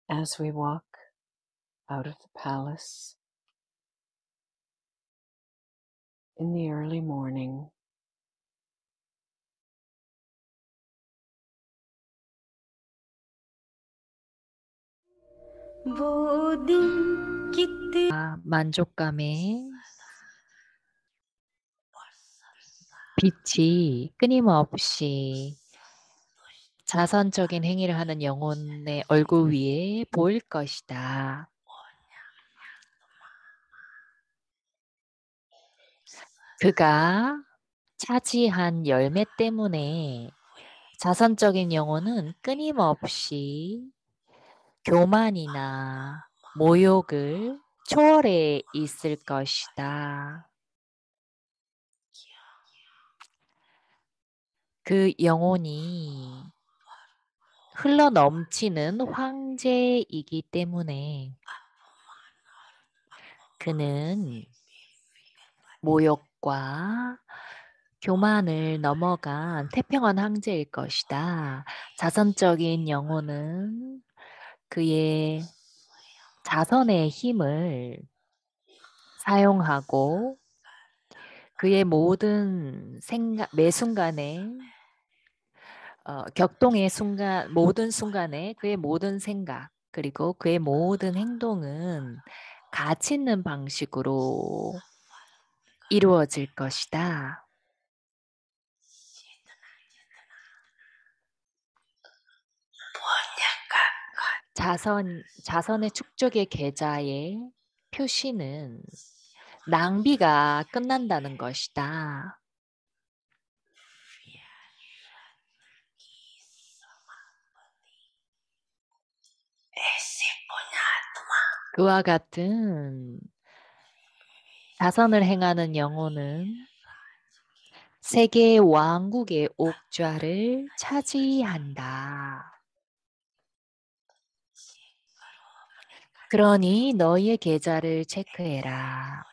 as we walk out of the palace in the early morning. 만족감에 빛이 끊임없이 자선적인 행위를 하는 영혼의 얼굴 위에 보일 것이다. 그가 차지한 열매 때문에 자선적인 영혼은 끊임없이 교만이나 모욕을 초월해 있을 것이다. 그 영혼이 흘러 넘치는 황제이기 때문에 그는 모욕과 교만을 넘어간 태평한 황제일 것이다. 자선적인 영혼은 그의 자선의 힘을 사용하고 그의 모든 생각, 매 순간에 격동의 순간, 모든 순간에 그의 모든 생각, 그리고 그의 모든 행동은 가치 있는 방식으로 이루어질 것이다. 자선의 축적의 계좌의 표시는 낭비가 끝난다는 것이다. 그와 같은 자선을 행하는 영혼은 세계 왕국의 옥좌를 차지한다. 그러니 너희의 계좌를 체크해라.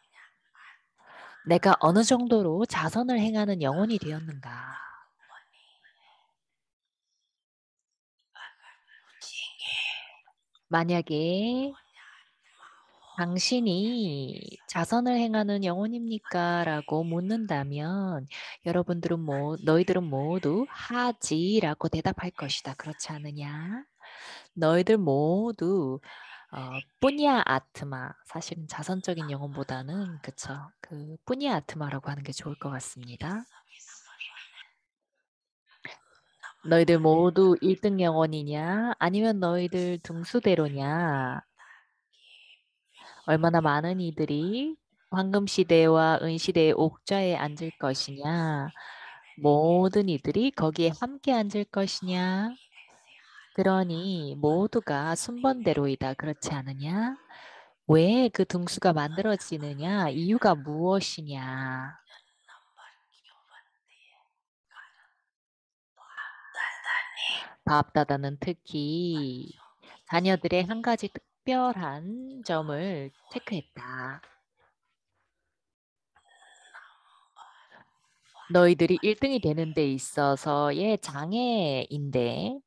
내가 어느 정도로 자선을 행하는 영혼이 되었는가? 만약에 당신이 자선을 행하는 영혼입니까? 라고 묻는다면 너희들은 모두 하지라고 대답할 것이다. 그렇지 않느냐? 너희들 모두 뿌니아 아트마, 사실은 자선적인 영혼보다는 그쵸? 그 뿌니아 아트마라고 하는 게 좋을 것 같습니다. 너희들 모두 1등 영혼이냐? 아니면 너희들 등수대로냐? 얼마나 많은 이들이 황금시대와 은시대의 옥좌에 앉을 것이냐? 모든 이들이 거기에 함께 앉을 것이냐? 그러니 모두가 순번대로이다. 그렇지 않으냐? 왜 그 등수가 만들어지느냐? 이유가 무엇이냐? 바압다다는 특히 자녀들의 한 가지 특별한 점을 체크했다. 너희들이 1등이 되는 데 있어서의 장애인데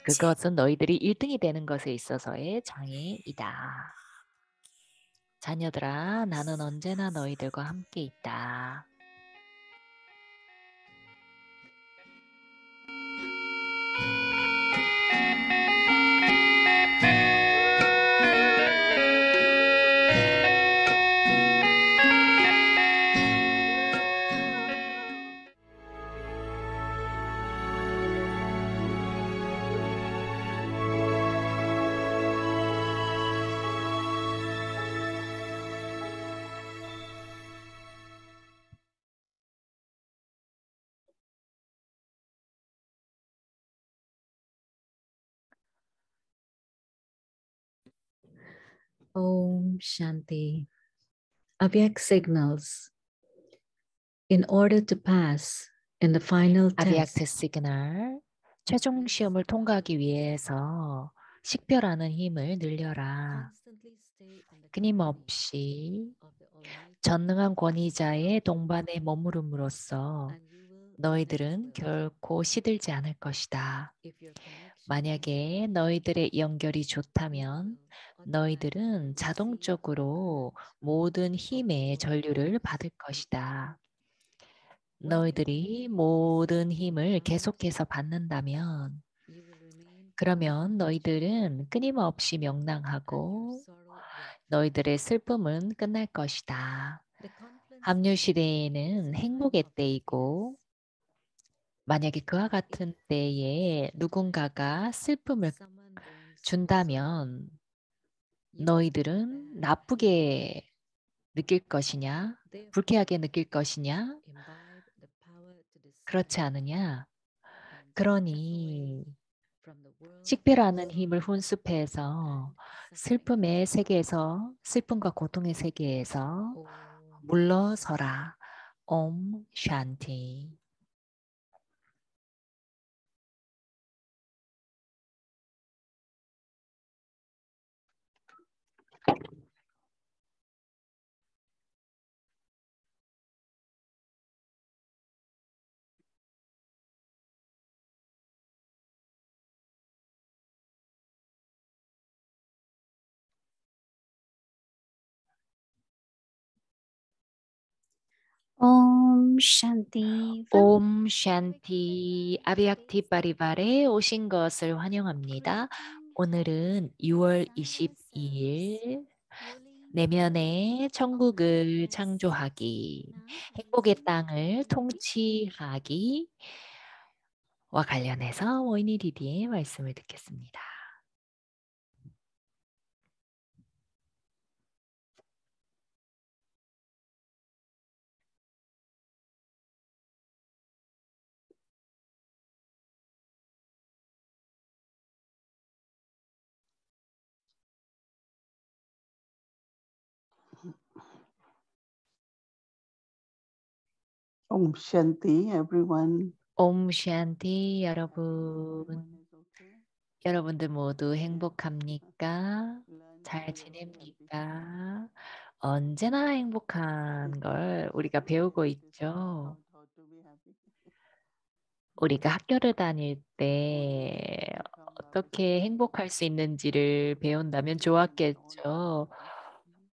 그것은 너희들이 1등이 되는 것에 있어서의 장애이다. 자녀들아, 나는 언제나 너희들과 함께 있다. Om Shanti. Avyak signals. In order to pass in the final test, 아비약트 시그널, 최종 시험을 통과하기 위해서 식별하는 힘을 늘려라. 끊임없이 전능한 권위자의 동반에 머무름으로써 and you will 너희들은 never, 결코 시들지 않을 것이다. if your connection is 만약에 너희들의 연결이 좋다면 너희들은 automatically 자동적으로 모든 힘의 전류를 받을 것이다. 너희들이 모든 힘을 계속해서 받는다면 you will remain 그러면 너희들은 끊임없이 and your 명랑하고 sorrow will. 너희들의 슬픔은 끝날 것이다. The confluence 합류 is 시대에는 a 행복의 time of 때이고 happiness. 만약에 그와 같은 때에 누군가가 슬픔을 Someone brings 준다면 you will feel 너희들은 bad. 나쁘게 느낄 것이냐, Therefore, 불쾌하게 느낄 것이냐, imbibe the power to decide 그렇지 않으냐. and step 그러니 away from the world of 식별하는 힘을 sorrow 훈습해서 and suffering. 슬픔의 세계에서, 슬픔과 고통의 세계에서 Om 물러서라. 옴 샨티. Om Shanti. 옴 샨티 아비약티 파리바레에 오신 것을 환영합니다. 오늘은 6월 22일 내면의 천국을 창조하기, 행복의 땅을 통치하기와 관련해서 모이니 디디의 말씀을 듣겠습니다. Om Shanti, everyone. 옴 샨티 여러분, Everyone is okay. 여러분들 모두 행복합니까? Learn 잘 to be happy. 지냅니까? 언제나 행복한 걸 우리가 배우고 있죠. How to be happy. 우리가 학교를 다닐 때 어떻게 행복할 수 있는지를 배운다면 좋았겠죠.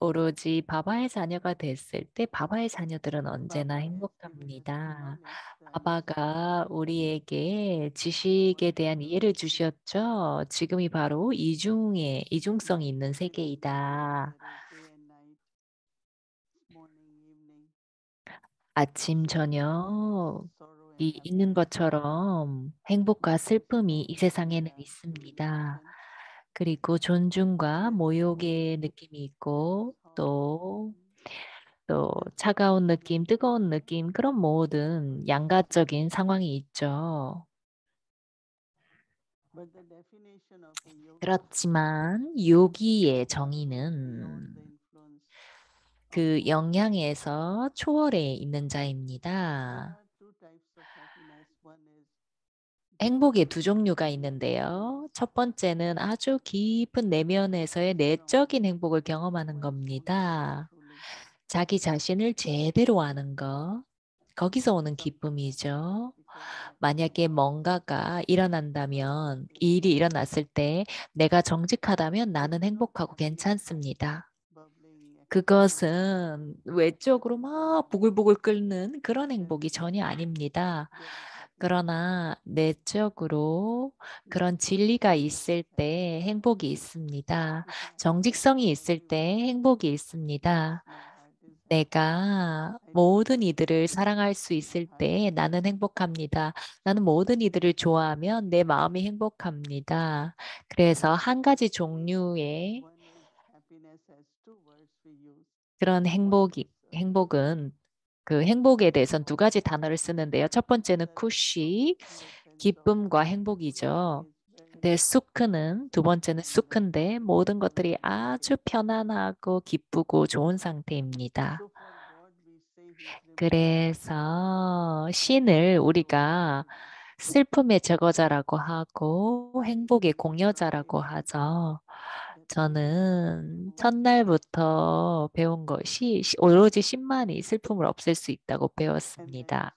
오로지 바바의 자녀가 됐을 때 바바의 자녀들은 언제나 행복합니다. 바바가 우리에게 지식에 대한 이해를 주셨죠. 지금이 바로 이중성이 있는 세계이다. 아침, 저녁이 있는 것처럼 행복과 슬픔이 이 세상에는 있습니다. 그리고 존중과 모욕의 느낌이 있고 또 차가운 느낌, 뜨거운 느낌, 그런 모든 양가적인 상황이 있죠. 그렇지만 요기의 정의는 그 영향에서 초월해 있는 자입니다. 행복의 두 종류가 있는데요. 첫 번째는 아주 깊은 내면에서의 내적인 행복을 경험하는 겁니다. 자기 자신을 제대로 아는 것, 거기서 오는 기쁨이죠. 만약에 뭔가가 일어난다면, 이 일이 일어났을 때 내가 정직하다면 나는 행복하고 괜찮습니다. 그것은 외적으로 막 부글부글 끓는 그런 행복이 전혀 아닙니다. 그러나 내적으로 그런 진리가 있을 때 행복이 있습니다. 정직성이 있을 때 행복이 있습니다. 내가 모든 이들을 사랑할 수 있을 때 나는 행복합니다. 나는 모든 이들을 좋아하면 내 마음이 행복합니다. 그래서 한 가지 종류의 그런 행복은 그 행복에 대해서는 두 가지 단어를 쓰는데요. 첫 번째는 쿠시, 기쁨과 행복이죠. 근데 수크는 두 번째는 수크인데 모든 것들이 아주 편안하고 기쁘고 좋은 상태입니다. 그래서 신을 우리가 슬픔의 저거자라고 하고 행복의 공여자라고 하죠. 저는 첫날부터 배운 것이 오로지 신만이 슬픔을 없앨 수 있다고 배웠습니다.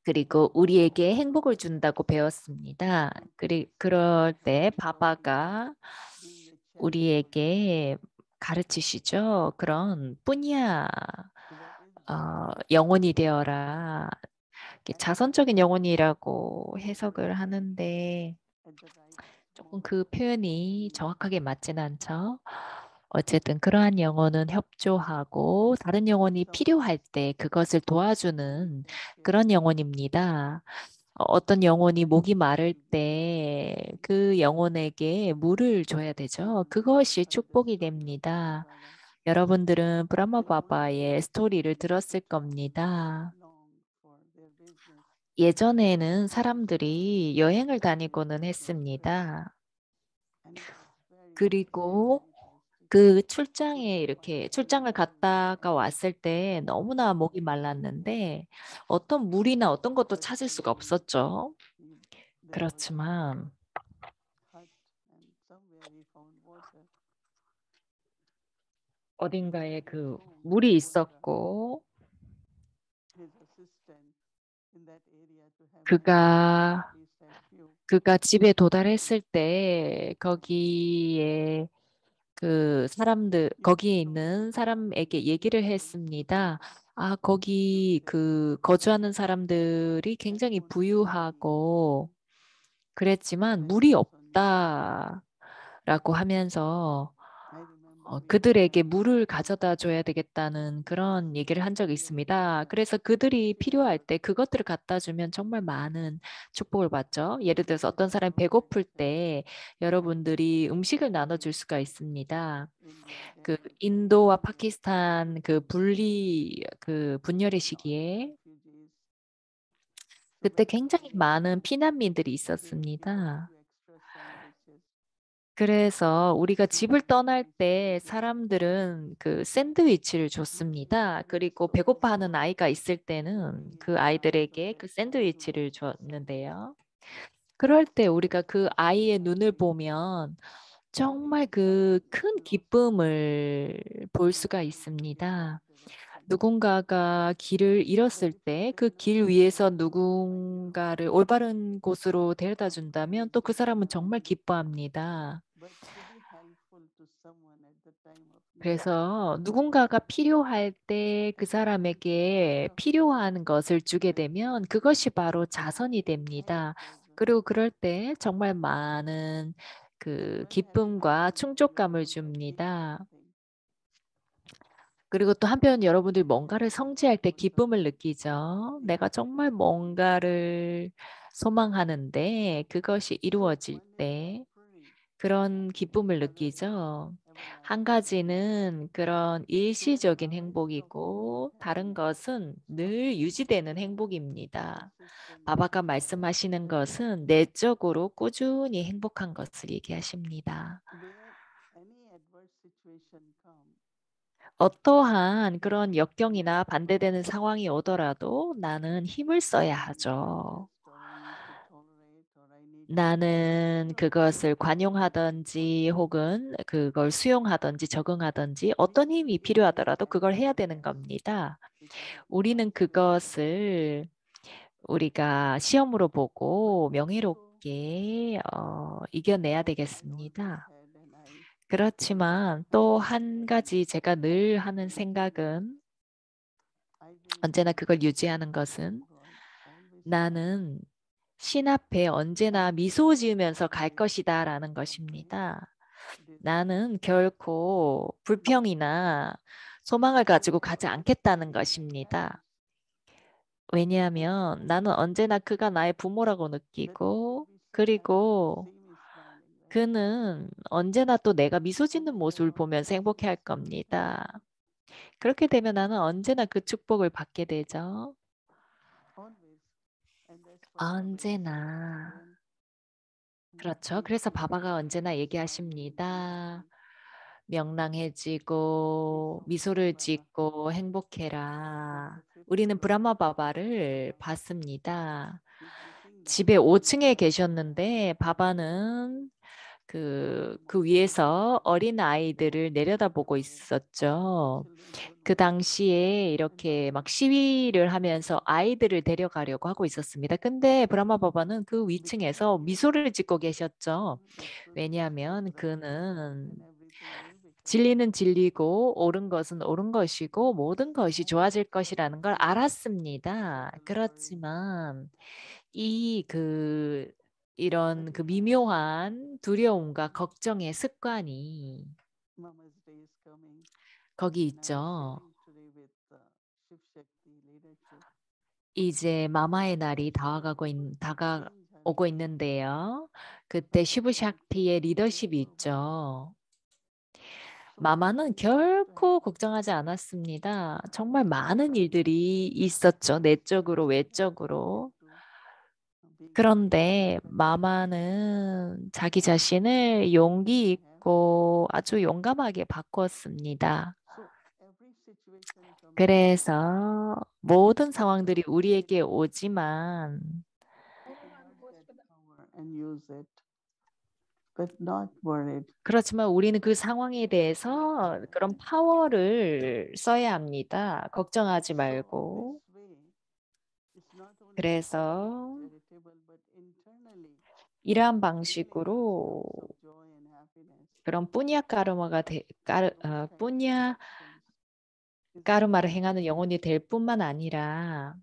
그리고 우리에게 행복을 준다고 배웠습니다. 그럴 때 바바가 우리에게 가르치시죠. 그런 뿌냐 영혼이 되어라. 자선적인 영혼이라고 해석을 하는데 조금 그 표현이 정확하게 맞진 않죠. 어쨌든 그러한 영혼은 협조하고 다른 영혼이 필요할 때 그것을 도와주는 그런 영혼입니다. 어떤 영혼이 목이 마를 때 그 영혼에게 물을 줘야 되죠. 그것이 축복이 됩니다. 여러분들은 브라마 바바의 스토리를 들었을 겁니다. 예전에는 사람들이 여행을 다니고는 했습니다. 그리고 그 출장에 이렇게 출장을 갔다가 왔을 때 너무나 목이 말랐는데 어떤 물이나 어떤 것도 찾을 수가 없었죠. 그렇지만 어딘가에 그 물이 있었고 그가 집에 도달했을 때 거기에 거기에 있는 사람에게 얘기를 했습니다. 거기 거주하는 사람들이 굉장히 부유하고 그랬지만 물이 없다라고 하면서 그들에게 물을 가져다 줘야 되겠다는 그런 얘기를 한 적이 있습니다. 그래서 그들이 필요할 때 그것들을 갖다 주면 정말 많은 축복을 받죠. 예를 들어서 어떤 사람이 배고플 때 여러분들이 음식을 나눠줄 수가 있습니다. 인도와 파키스탄 분열의 시기에 그때 굉장히 많은 피난민들이 있었습니다. 그래서 우리가 집을 떠날 때 사람들은 샌드위치를 줬습니다. 그리고 배고파하는 아이가 있을 때는 그 아이들에게 그 샌드위치를 줬는데요. 그럴 때 우리가 그 아이의 눈을 보면 정말 그 큰 기쁨을 볼 수가 있습니다. 누군가가 길을 잃었을 때 그 길 위에서 누군가를 올바른 곳으로 데려다 준다면 또 그 사람은 정말 기뻐합니다. 그래서 누군가가 필요할 때 그 사람에게 필요한 것을 주게 되면 그것이 바로 자선이 됩니다. 그리고 그럴 때 정말 많은 기쁨과 충족감을 줍니다. 그리고 또 한편 여러분들이 뭔가를 성취할 때 기쁨을 느끼죠. 내가 정말 뭔가를 소망하는데 그것이 이루어질 때 그런 기쁨을 느끼죠. 한 가지는 그런 일시적인 행복이고 다른 것은 늘 유지되는 행복입니다. 바바가 말씀하시는 것은 내적으로 꾸준히 행복한 것을 얘기하십니다. 어떠한 그런 역경이나 반대되는 상황이 오더라도 나는 힘을 써야 하죠. 나는 그것을 관용하든지 혹은 그걸 수용하든지 적응하든지 어떤 힘이 필요하더라도 그걸 해야 되는 겁니다. 우리는 그것을 우리가 시험으로 보고 명예롭게 이겨내야 되겠습니다. 그렇지만 또 한 가지 제가 늘 하는 생각은 언제나 그걸 유지하는 것은 나는 신 앞에 언제나 미소 지으면서 갈 것이다 라는 것입니다. 나는 결코 불평이나 소망을 가지고 가지 않겠다는 것입니다. 왜냐하면 나는 언제나 그가 나의 부모라고 느끼고 그리고 그는 언제나 또 내가 미소 짓는 모습을 보면서 행복해할 겁니다. 그렇게 되면 나는 언제나 그 축복을 받게 되죠. 언제나. 그렇죠. 그래서 바바가 언제나 얘기하십니다. 명랑해지고 미소를 짓고 행복해라. 우리는 브라마 바바를 봤습니다. 집에 5층에 계셨는데 바바는 그 위에서 어린 아이들을 내려다보고 있었죠. 그 당시에 이렇게 막 시위를 하면서 아이들을 데려가려고 하고 있었습니다. 근데 브라마 바바는 그 위층에서 미소를 짓고 계셨죠. 왜냐하면 그는 진리는 진리고 옳은 것은 옳은 것이고 모든 것이 좋아질 것이라는 걸 알았습니다. 그렇지만 이런 그 미묘한 두려움과 걱정의 습관이 Mama's Day is coming. 거기 And I was 있죠. sharing today with Shiv Shakti leadership. 이제 마마의 날이 다가오고 있는데요. 그때 시브샥티의 리더십이 있죠. 마마는 결코 걱정하지 않았습니다. 정말 많은 일들이 있었죠. 내적으로, 외적으로. 그런데 마마는 자기 자신을 용기 있고 아주 용감하게 바꾸었습니다. 그래서 모든 상황들이 우리에게 오지만 And use it, but not worried. 그렇지만 우리는 그 상황에 대해서 그런 파워를 써야 합니다. 걱정하지 말고. This way, it's not only 그래서 charitable, but internally 이러한 feeling 방식으로 source of joy and happiness. 그런 뿌냐 Is 까르마를 행하는 영혼이 될 뿐만 아니라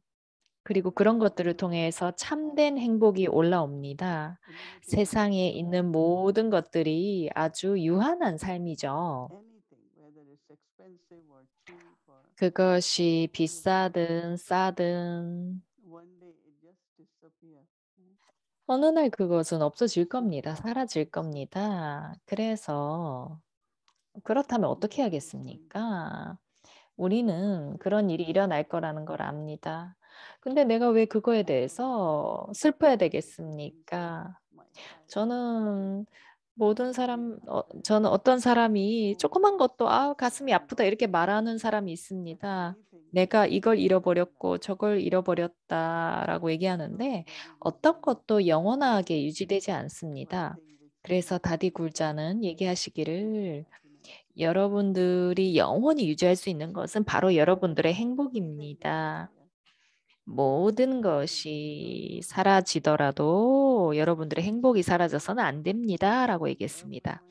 그리고 그런 것들을 통해서 참된 행복이 올라옵니다. 세상에 있는 모든 것들이 아주 유한한 삶이죠. anything, whether it's expensive or cheap or 그것이 비싸든 싸든 one day it just disappears. 어느 날 그것은 없어질 겁니다. 사라질 겁니다. 그래서 그렇다면 어떻게 하겠습니까? 우리는 그런 일이 일어날 거라는 걸 압니다. 근데 내가 왜 그거에 대해서 슬퍼야 되겠습니까? 저는 저는 어떤 사람이 조그만 것도 가슴이 아프다 이렇게 말하는 사람이 있습니다. 내가 이걸 잃어버렸고 저걸 잃어버렸다라고 얘기하는데 어떤 것도 영원하게 유지되지 않습니다. 그래서 다디 굴자는 얘기하시기를 여러분들이 영원히 유지할 수 있는 것은 바로 여러분들의 행복입니다. 모든 것이 사라지더라도 여러분들의 행복이 사라져서는 안 됩니다. 라고 얘기했습니다.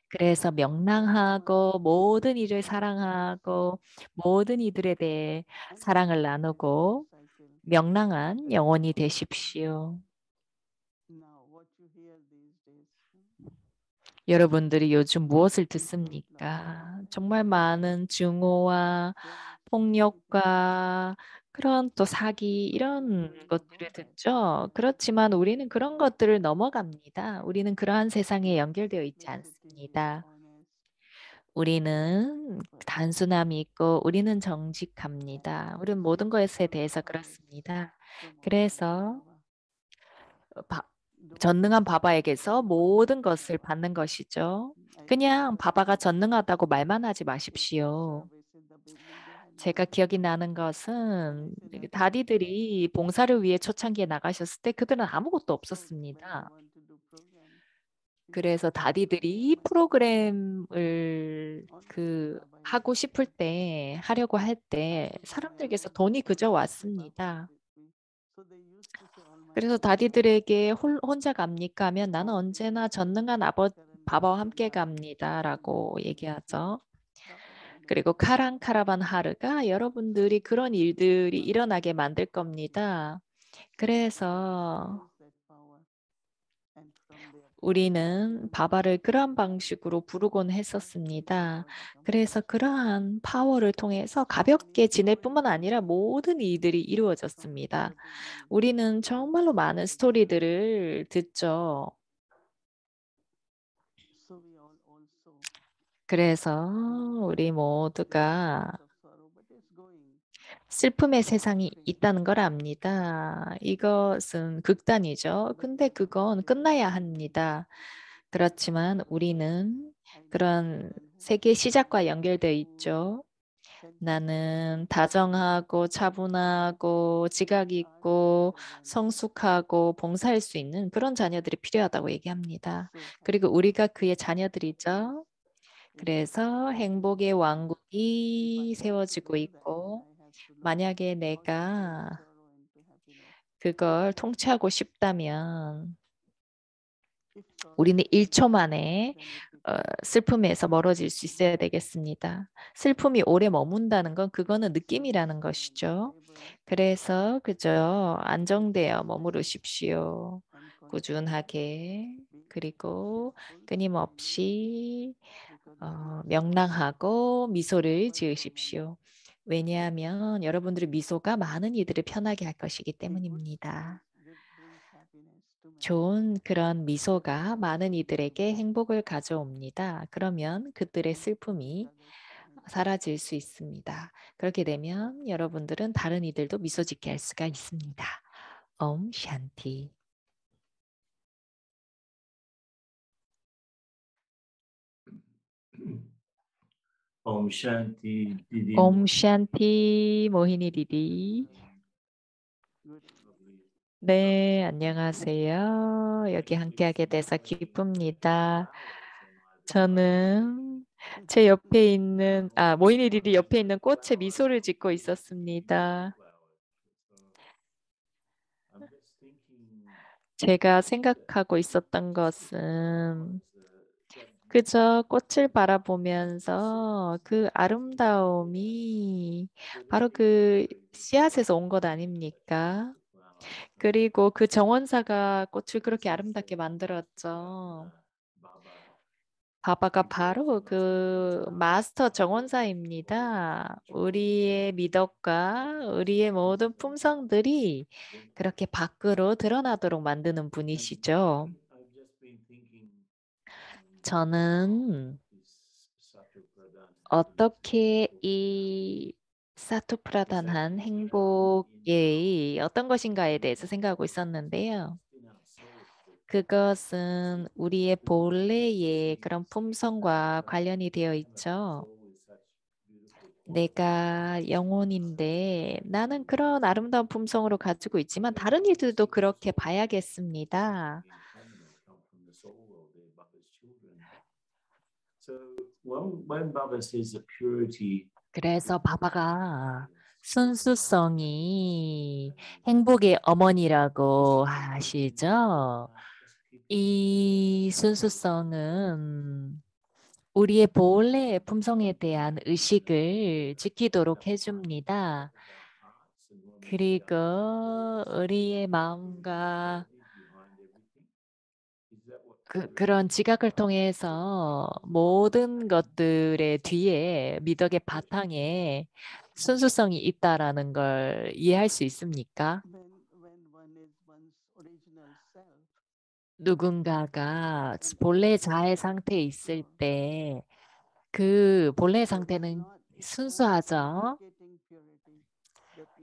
그래서 명랑하고 모든 이를 사랑하고 모든 이들에 대해 사랑을 나누고 명랑한 영혼이 되십시오. Now, what you hear these days, 여러분들이 요즘 무엇을 듣습니까? 정말 많은 증오와 폭력과 그런 또 사기 이런 것들을 듣죠. 그렇지만 우리는 그런 것들을 넘어갑니다. 우리는 그러한 세상에 연결되어 있지 않습니다. 우리는 단순함이 있고 우리는 정직합니다. 우리는 모든 것에 대해서 그렇습니다. 그래서 전능한 바바에게서 모든 것을 받는 것이죠. 그냥 바바가 전능하다고 말만 하지 마십시오. 제가 기억이 나는 것은 다디들이 봉사를 위해 초창기에 나가셨을 때 그들은 아무것도 없었습니다. 그래서 다디들이 프로그램을 하고 싶을 때 하려고 할 때 사람들께서 돈이 그저 왔습니다. 그래서 다디들에게 혼자 갑니까 하면 나는 언제나 전능한 바바와 함께 갑니다 라고 얘기하죠. 그리고 카라반 하르가 여러분들이 그런 일들이 일어나게 만들 겁니다. 그래서 우리는 바바를 그러한 방식으로 부르곤 했었습니다. 그래서 그러한 파워를 통해서 가볍게 지낼 뿐만 아니라 모든 일들이 이루어졌습니다. 우리는 정말로 많은 스토리들을 듣죠. 그래서 우리 모두가 슬픔의 세상이 있다는 걸 압니다. 이것은 극단이죠. 근데 그건 끝나야 합니다. 그렇지만 우리는 그런 세계 시작과 연결되어 있죠. 나는 다정하고 차분하고 지각 있고 성숙하고 봉사할 수 있는 그런 자녀들이 필요하다고 얘기합니다. 그리고 우리가 그의 자녀들이죠. 그래서 행복의 왕국이 세워지고 있고 만약에 내가 그걸 통치하고 싶다면 우리는 1초 만에 슬픔에서 멀어질 수 있어야 되겠습니다. 슬픔이 오래 머문다는 건 그거는 느낌이라는 것이죠. 그래서 그저 안정되어 머무르십시오. 꾸준하게 그리고 끊임없이 명랑하고 미소를 지으십시오. 왜냐하면 여러분들의 미소가 많은 이들을 편하게 할 것이기 때문입니다. 좋은 그런 미소가 많은 이들에게 행복을 가져옵니다. 그러면 그들의 슬픔이 사라질 수 있습니다. 그렇게 되면 여러분들은 다른 이들도 미소 짓게 할 수가 있습니다. 옴 샨티. Om Shanti Didi. 옴 샨티 모히니 디디. 네, 안녕하세요. 여기 함께하게 돼서 기쁩니다. 저는 제 옆에 있는 모히니 디디 옆에 있는 꽃에 미소를 짓고 있었습니다. 제가 생각하고 있었던 것은 그저 꽃을 바라보면서 그 아름다움이 바로 그 씨앗에서 온 것 아닙니까? 그리고 그 정원사가 꽃을 그렇게 아름답게 만들었죠. 바바가 바로 그 마스터 정원사입니다. 우리의 미덕과 우리의 모든 품성들이 그렇게 밖으로 드러나도록 만드는 분이시죠. 저는 어떻게 이 사투프라단한 행복이 어떤 것인가에 대해서 생각하고 있었는데요. 그것은 우리의 본래의 그런 품성과 관련이 되어 있죠. 내가 영혼인데 나는 그런 아름다운 품성으로 가지고 있지만 다른 이들도 그렇게 봐야겠습니다. 그래서 바바가 순수성이 행복의 어머니라고 하시죠. 이 순수성은 우리의 본래의 품성에 대한 의식을 지키도록 해줍니다. 그리고 우리의 마음과 그런 지각을 통해서 모든 것들의 뒤에 미덕의 바탕에 순수성이 있다라는 걸 이해할 수 있습니까? 누군가가 본래 자의 상태에 있을 때 그 본래 상태는 순수하죠.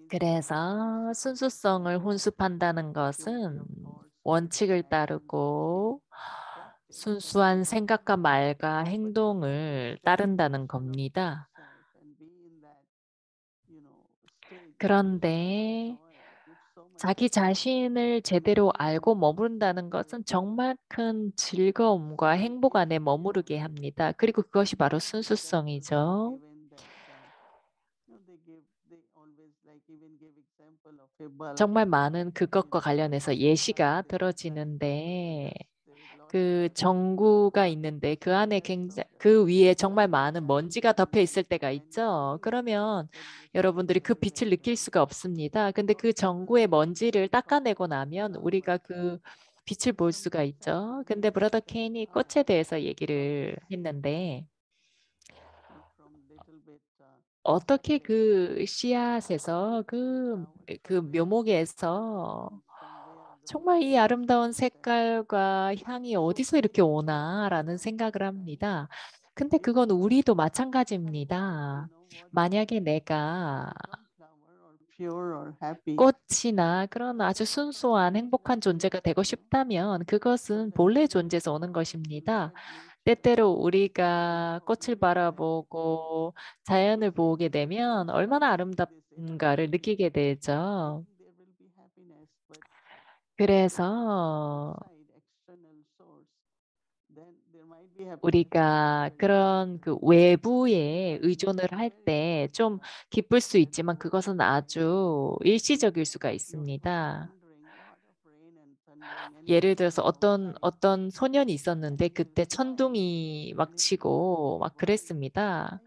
그래서 순수성을 훈습한다는 것은 원칙을 따르고 순수한 생각과 말과 행동을 따른다는 겁니다. 그런데 자기 자신을 제대로 알고 머무른다는 것은 정말 큰 즐거움과 행복 안에 머무르게 합니다. 그리고 그것이 바로 순수성이죠. 정말 많은 그것과 관련해서 예시가 들어지는데 그 전구가 있는데 그 안에 그 위에 정말 많은 먼지가 덮여 있을 때가 있죠. 그러면 여러분들이 그 빛을 느낄 수가 없습니다. 근데 그 전구의 먼지를 닦아내고 나면 우리가 그 빛을 볼 수가 있죠. 근데 브라더 케인이 꽃에 대해서 얘기를 했는데 어떻게 그 씨앗에서 그 묘목에서 정말 이 아름다운 색깔과 향이 어디서 이렇게 오나라는 생각을 합니다. 근데 그건 우리도 마찬가지입니다. 만약에 내가 꽃이나 그런 아주 순수한 행복한 존재가 되고 싶다면 그것은 본래 존재에서 오는 것입니다. 때때로 우리가 꽃을 바라보고 자연을 보게 되면 얼마나 아름답은가를 느끼게 되죠. 그래서 우리가 그런 그 외부에 의존을 할 때 좀 기쁠 수 있지만 그것은 아주 일시적일 수가 있습니다. 예를 들어서 어떤 소년이 있었는데 그때 천둥이 막 치고 막 그랬습니다.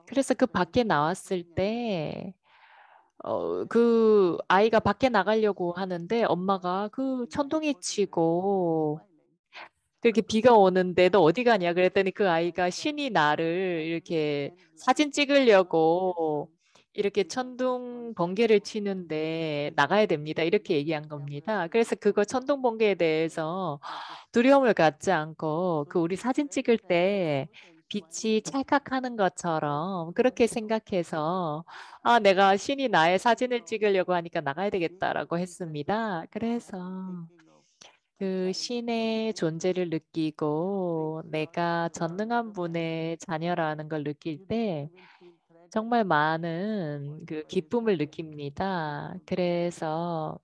그래서 그 밖에 나왔을 때 그 아이가 밖에 나가려고 하는데 엄마가 그 천둥이 치고 그렇게 비가 오는데 너 어디 가냐 그랬더니 그 아이가 신이 나를 이렇게 사진 찍으려고 이렇게 천둥 번개를 치는데 나가야 됩니다. 이렇게 얘기한 겁니다. 그래서 그거 천둥 번개에 대해서 두려움을 갖지 않고 그 우리 사진 찍을 때 빛이 찰칵하는 것처럼 그렇게 생각해서 아, 내가 신이 나의 사진을 찍으려고 하니까 나가야 되겠다라고 했습니다. 그래서 그 신의 존재를 느끼고 내가 전능한 분의 자녀라는 걸 느낄 때 정말 많은 그 기쁨을 느낍니다. 그래서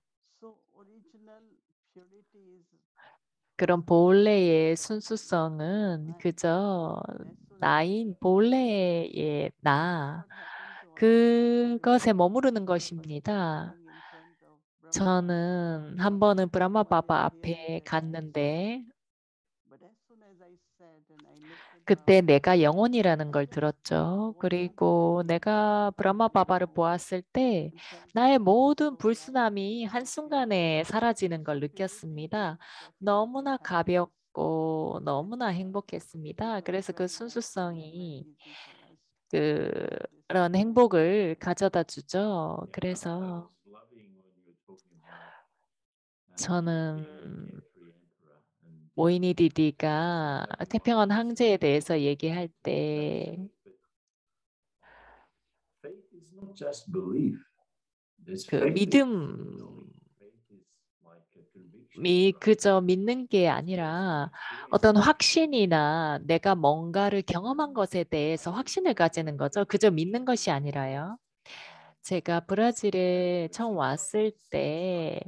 그런 본래의 순수성은 그저 나인 본래의 나 그것에 머무르는 것입니다. 저는 한 번은 브라마 바바 앞에 갔는데 그때 내가 영혼이라는 걸 들었죠. 그리고 내가 브라마 바바를 보았을 때 나의 모든 불순함이 한순간에 사라지는 걸 느꼈습니다. 너무나 가볍고 너무나 행복했습니다. 그래서 그 순수성이 그런 행복을 가져다 주죠. 그래서 저는 모이니 디디가 태평한 황제에 대해서 얘기할 때 그 믿음이 그저 믿는 게 아니라 어떤 확신이나 내가 뭔가를 경험한 것에 대해서 확신을 가지는 거죠. 그저 믿는 것이 아니라요. 제가 브라질에 처음 왔을 때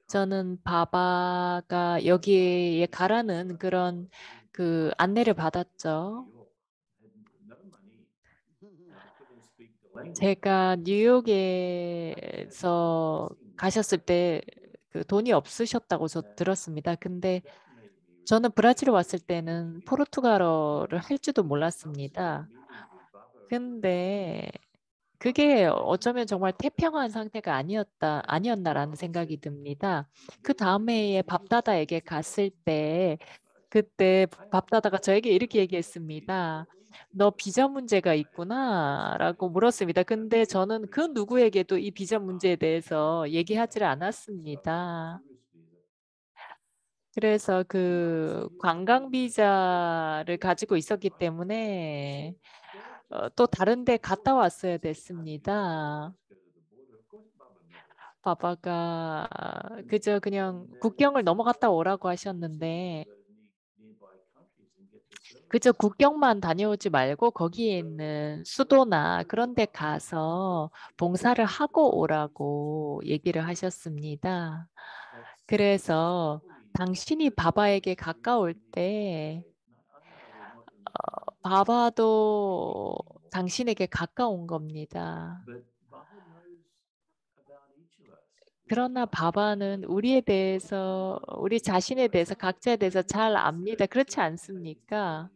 저는 바바가 여기에 가라는 그런 그 안내를 받았죠. 제가 뉴욕에서 가셨을 때 그 돈이 없으셨다고 저 들었습니다. 근데 저는 브라질에 왔을 때는 포르투갈어를 할 줄도 몰랐습니다. 근데 그게 어쩌면 정말 태평한 상태가 아니었나라는 생각이 듭니다. 그 다음에 밥다다에게 갔을 때 그때 밥다다가 저에게 이렇게 얘기했습니다. 너 비자 문제가 있구나 라고 물었습니다. 근데 저는 그 누구에게도 이 비자 문제에 대해서 얘기하지를 않았습니다. 그래서 그 관광 비자를 가지고 있었기 때문에 또 다른 데 갔다 왔어야 됐습니다. 바바가 그저 그냥 국경을 넘어갔다 오라고 하셨는데 그저 국경만 다녀오지 말고 거기에 있는 수도나 그런 데 가서 봉사를 하고 오라고 얘기를 하셨습니다. 그래서 당신이 바바에게 가까울 때 바바도 당신에게 가까운 겁니다. 그러나 바바는 우리에 대해서, 우리 자신에 대해서, 각자에 대해서 잘 압니다. 그렇지 않습니까?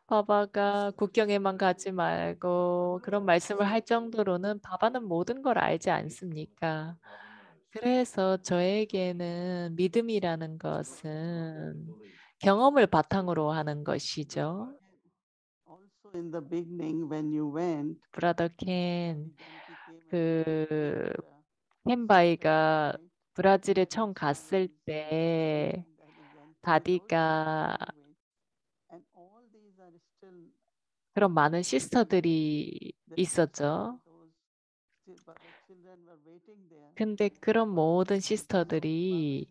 바바가 국경에만 가지 말고 그런 말씀을 할 정도로는 바바는 모든 걸 알지 않습니까? 그래서 저에게는 믿음이라는 것은 경험을 바탕으로 하는 것이죠. 브라더 켄, 그 켄바이가 브라질에 처음 갔을 때 다디가 그런 많은 시스터들이 있었죠. 근데 그런 모든 시스터들이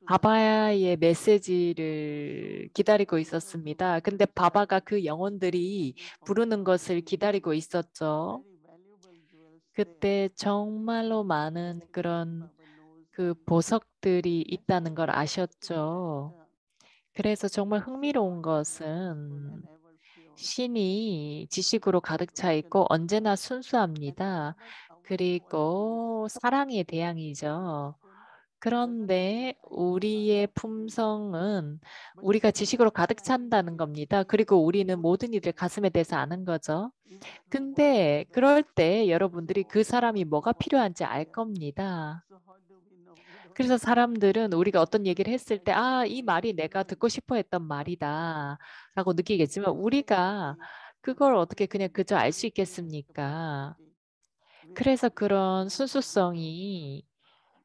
바바의 메시지를 기다리고 있었습니다. 근데 바바가 그 영혼들이 부르는 것을 기다리고 있었죠. 그때 정말로 많은 그런 그 보석들이 있다는 걸 아셨죠. 그래서 정말 흥미로운 것은 신이 지식으로 가득 차 있고 언제나 순수합니다. 그리고 사랑의 대양이죠. 그런데 우리의 품성은 우리가 지식으로 가득 찬다는 겁니다. 그리고 우리는 모든 일을 가슴에 대서 아는 거죠. 근데 그럴 때 여러분들이 그 사람이 뭐가 필요한지 알 겁니다. 그래서 사람들은 우리가 어떤 얘기를 했을 때, 아, 이 말이 내가 듣고 싶어 했던 말이다 라고 느끼겠지만 우리가 그걸 어떻게 그냥 그저 알 수 있겠습니까? 그래서 그런 순수성이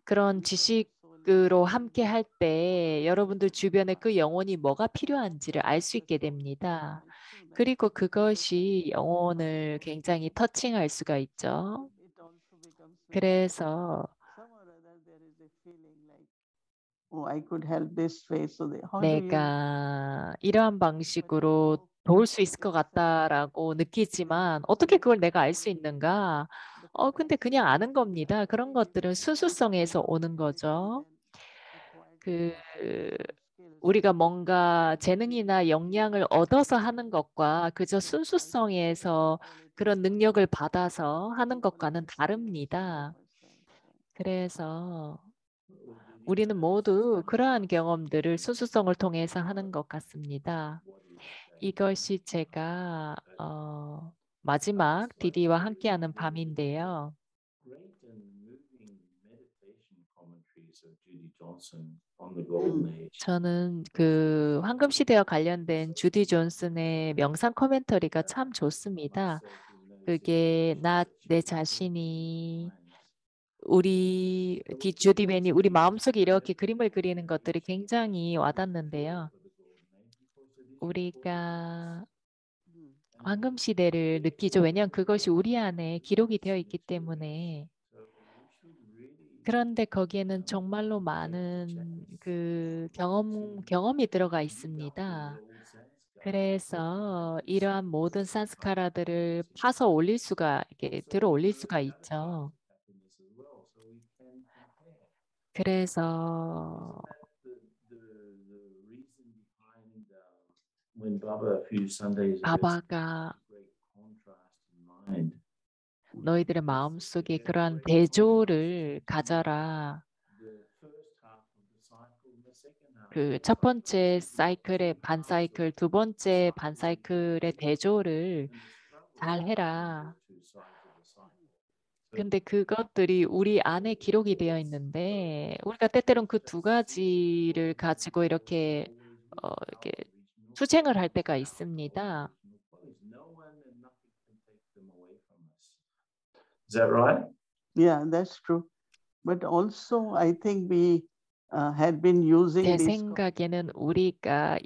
그런 지식으로 함께 할 때 여러분들 주변에 그 영혼이 뭐가 필요한지를 알 수 있게 됩니다. 그리고 그것이 영혼을 굉장히 터칭할 수가 있죠. 그래서 I could help this way. So how do you 내가 이러한 방식으로 도울 수 있을 것 같다라고 느끼지만 어떻게 그걸 내가 알 수 있는가? 근데 그냥 아는 겁니다. 그런 것들은 순수성에서 오는 거죠. 그 우리가 뭔가 재능이나 역량을 얻어서 하는 것과 그저 순수성에서 그런 능력을 받아서 하는 것과는 다릅니다. 그래서 우리는 모두 그러한 경험들을 순수성을 통해서 하는 것 같습니다. 이것이 제가 마지막 디디와 함께하는 밤인데요. Great and moving meditation commentaries of Judy Johnson on the Golden Age. 저는 그 황금 시대와 관련된 주디 존슨의 명상 코멘터리가 참 좋습니다. 그게 내 자신이 우리 주디 벤이 우리 마음속에 이렇게 그림을 그리는 것들이 굉장히 와닿는데요. 우리가 황금 시대를 느끼죠. 왜냐하면 그것이 우리 안에 기록이 되어 있기 때문에. 그런데 거기에는 정말로 많은 그 경험이 들어가 있습니다. 그래서 이러한 모든 산스카라들을 파서 올릴 수가, 이렇게 들어 올릴 수가 있죠. 그래서 바바가 너희들의 마음속에 그러한 대조를 가져라. 그 첫 번째 사이클의 반 사이클, 두 번째 반 사이클의 대조를 잘 해라. 근데 그것들이 우리 안에 기록이 되어 있는데 우리가 때때로는 그 두 가지를 가지고 이렇게 투쟁을 할 때가 있습니다. Is that right? Yeah, that's true. But also, I think we had been using 제 these. 생각에는 우리가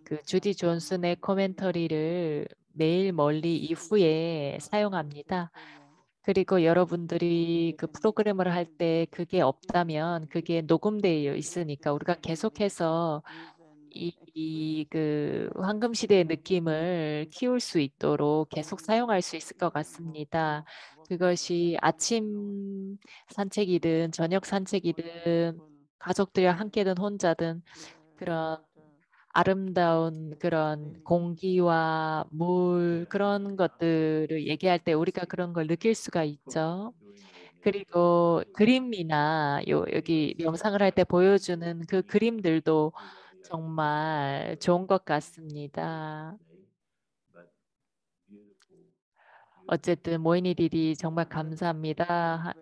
그 주디 존슨의 코멘터리를 매일 멀리 이후에 사용합니다. 그리고 여러분들이 그 프로그램을 할 때 그게 없다면 그게 녹음되어 있으니까 우리가 계속해서 그 황금 시대의 느낌을 키울 수 있도록 계속 사용할 수 있을 것 같습니다. 그것이 아침 산책이든 저녁 산책이든 가족들이랑 함께든 혼자든 그런 아름다운 그런 공기와 물 그런 것들을 얘기할 때 우리가 그런 걸 느낄 수가 있죠. 그리고 그림이나 여기 명상을 할 때 보여주는 그 그림들도 정말 좋은 것 같습니다. 어쨌든 모이니 디디 정말 감사합니다.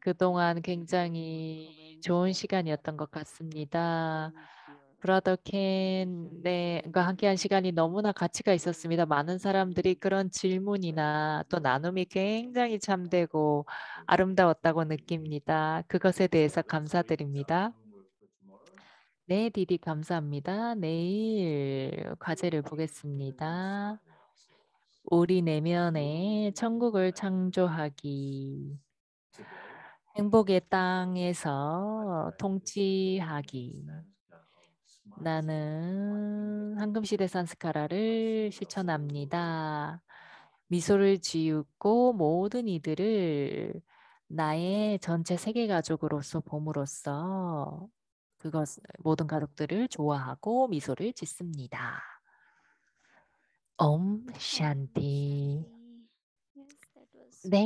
그동안 굉장히 좋은 시간이었던 것 같습니다. 브라더 켄과 함께한 시간이 너무나 가치가 있었습니다. 많은 사람들이 그런 질문이나 또 나눔이 굉장히 참되고 아름다웠다고 느낍니다. 그것에 대해서 감사드립니다. 네, 디디 감사합니다. 내일 과제를 보겠습니다. 우리 내면에 천국을 창조하기. 행복의 땅에서 통치하기. 나는 황금시대 산스카라를 실천합니다. 미소를 지우고 모든 이들을 나의 전체 세계 가족으로서 봄으로써 모든 가족들을 좋아하고 미소를 짓습니다. 옴 샨티. Yes, that was 네.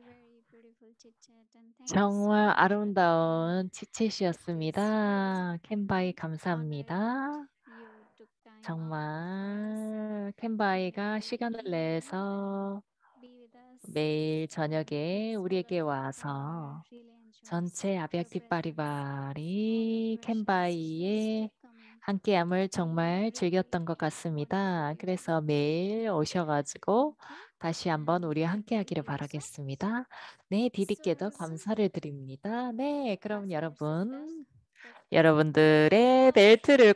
very beautiful chit chat and thank you so 정말 much. 아름다운 치챗이었습니다. 캔바이 감사합니다. You took time out 정말 캔바이가 시간을 내서 be with us. 매일 저녁에 This 우리에게 wonderful 와서 hour really enjoys 전체 your 아비약티 presence, 바리바리 all your precious 캔바이의 coming. 함께함을 정말 즐겼던 것 같습니다. 그래서 매일 오셔가지고 다시 한번 우리 함께하기를 바라겠습니다. 네, 디디께도 감사를 드립니다. 네, 그럼 여러분, 여러분들의 벨트를